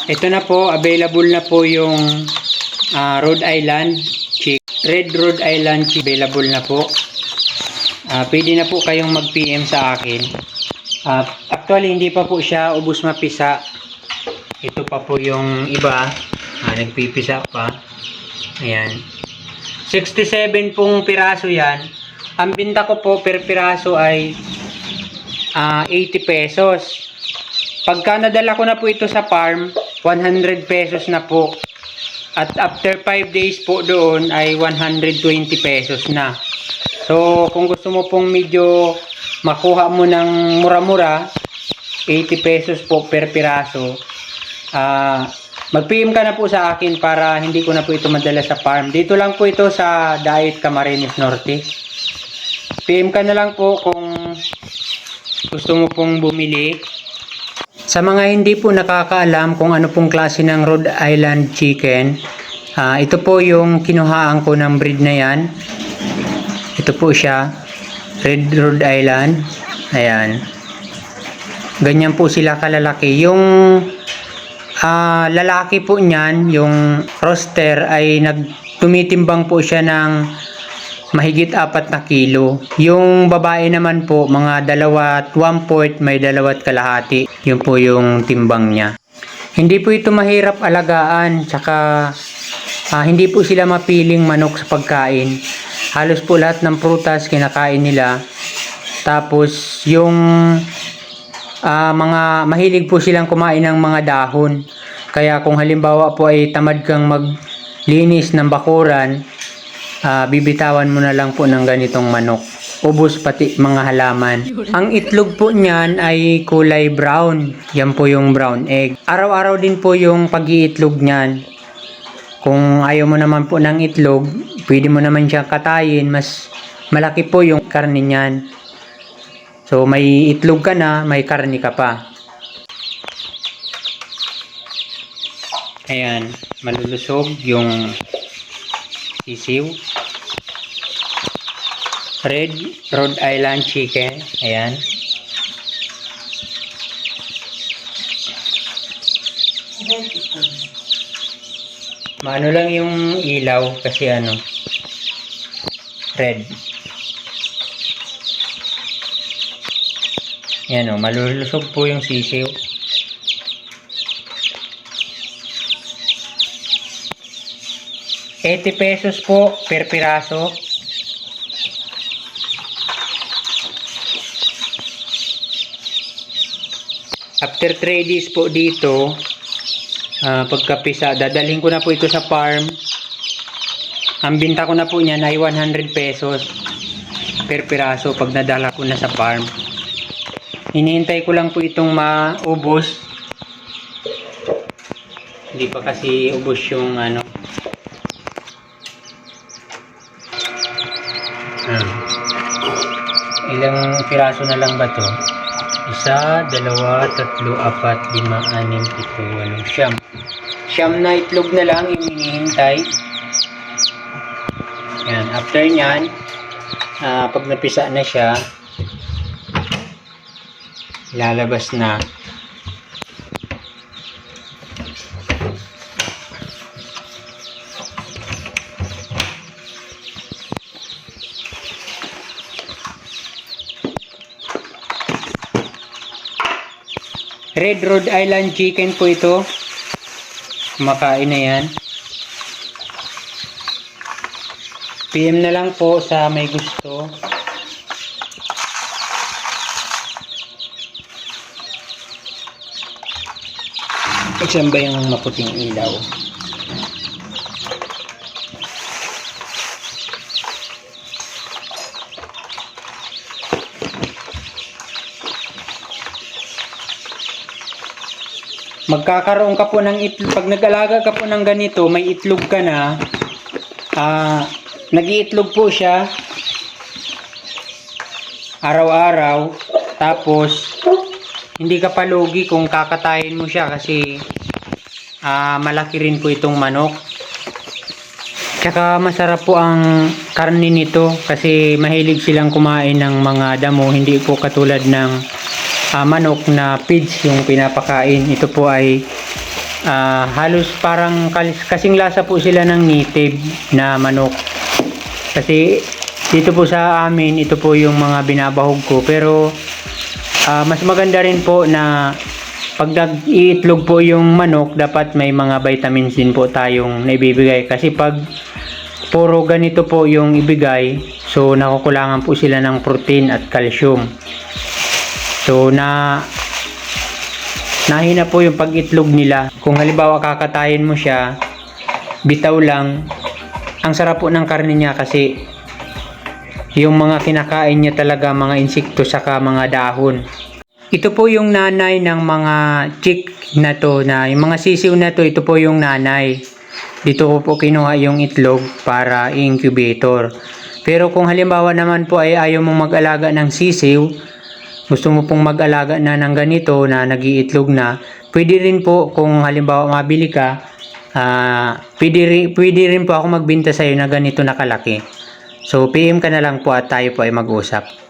Ito na po, available na po yung Rhode Island chick. Red Rhode Island chick available na po. Pwede na po kayong mag-PM sa akin. Actually, hindi pa po siya ubos mapisa. Ito pa po yung iba. Nagpipisa pa. Ayan. 67 pong piraso yan. Ang binta ko po per piraso ay 80 pesos. Pagka nadala ko na po ito sa farm, 100 pesos na po. At after 5 days po doon ay 120 pesos na. So, kung gusto mo pong medyo makuha mo ng mura-mura, 80 pesos po per piraso. Mag-PM ka na po sa akin para hindi ko na po ito madala sa farm. Dito lang po ito sa Dait, Camarines Norte. PM ka na lang po kung gusto mo pong bumili. Sa mga hindi po nakakaalam kung ano pong klase ng Rhode Island chicken, ito po yung kinuhaan ko ng breed na yan. Ito po siya, Red Rhode Island. Ayan. Ganyan po sila kalalaki. Yung lalaki po niyan, yung roster ay tumitimbang po siya ng mahigit 4 na kilo. Yung babae naman po, mga 2.25, may 2.5. Yun po yung timbang niya. Hindi po ito mahirap alagaan, tsaka hindi po sila mapiling manok sa pagkain. Halos po lahat ng prutas kinakain nila. Tapos yung mga mahilig po silang kumain ng mga dahon. Kaya kung halimbawa po ay tamad kang maglinis ng bakuran, bibitawan mo na lang po ng ganitong manok. Ubos pati mga halaman. Ang itlog po niyan ay kulay brown. Yan po yung brown egg. Araw-araw din po yung pag-iitlog niyan. Kung ayaw mo naman po ng itlog, pwede mo naman siya katayin. Mas malaki po yung karne niyan. So may itlog ka na, may karne ka pa. Ayan, malulusog yung sisiw. Red Rhode Island chicken. Ayan. Maano lang yung ilaw kasi red. Yan malulusog po yung sisiw. ₱80 po per piraso. After 3 days po dito, pagkapisa, dadalhin ko na po ito sa farm. Ang binta ko na po niyan ay 100 pesos per piraso pag nadala ko na sa farm. Hinihintay ko lang po itong maubos. Hindi pa kasi ubos yung ilang piraso na lang ba to? 1, 2, 3, 4, 5, 6, 7, 8, 9, 10, 11, 12. Siyam na itlog na lang yung hinihintay. Yan. After nyan, pag napisa na siya, lalabas na. Red Rhode Island chicken po ito. Kumakain na yan. PM na lang po sa may gusto. Saan ba yung maputing ilaw? Magkakaroon ka po ng itlog. Pag nag-alaga ka po ng ganito, may itlog ka na. Nag-iitlog po siya araw-araw. Tapos hindi ka palugi kung kakatayin mo siya kasi malaki rin po itong manok. Tsaka masarap po ang karne nito kasi mahilig silang kumain ng mga damo. Hindi po katulad ng manok na feeds yung pinapakain. Ito po ay Halos parang kasing lasa po sila ng native na manok. Kasi dito po sa amin, ito po yung mga binabahog ko. Pero mas maganda rin po na pag nag-iitlog po yung manok, dapat may mga vitamins din po tayong naibibigay. Kasi pag puro ganito po yung ibigay, so nakukulangan po sila ng protein at calcium. So nahina po yung pag-itlog nila. Kung halimbawa kakatayin mo siya, bitaw lang, ang sarap po ng karne niya kasi yung mga kinakain niya talaga mga insekto saka mga dahon. Ito po yung nanay ng mga chick na to, na yung mga sisiw na to, ito po yung nanay. Dito ko po kinuha yung itlog para incubator. Pero kung halimbawa naman po ay ayaw mong mag-alaga ng sisiw, gusto mo pong mag-alaga na ng ganito na nag-iitlog na, pwede rin po kung halimbawa mabili ka, pwede rin po ako magbenta sa iyo na ganito na kalaki. So PM ka na lang po at tayo po ay mag-usap.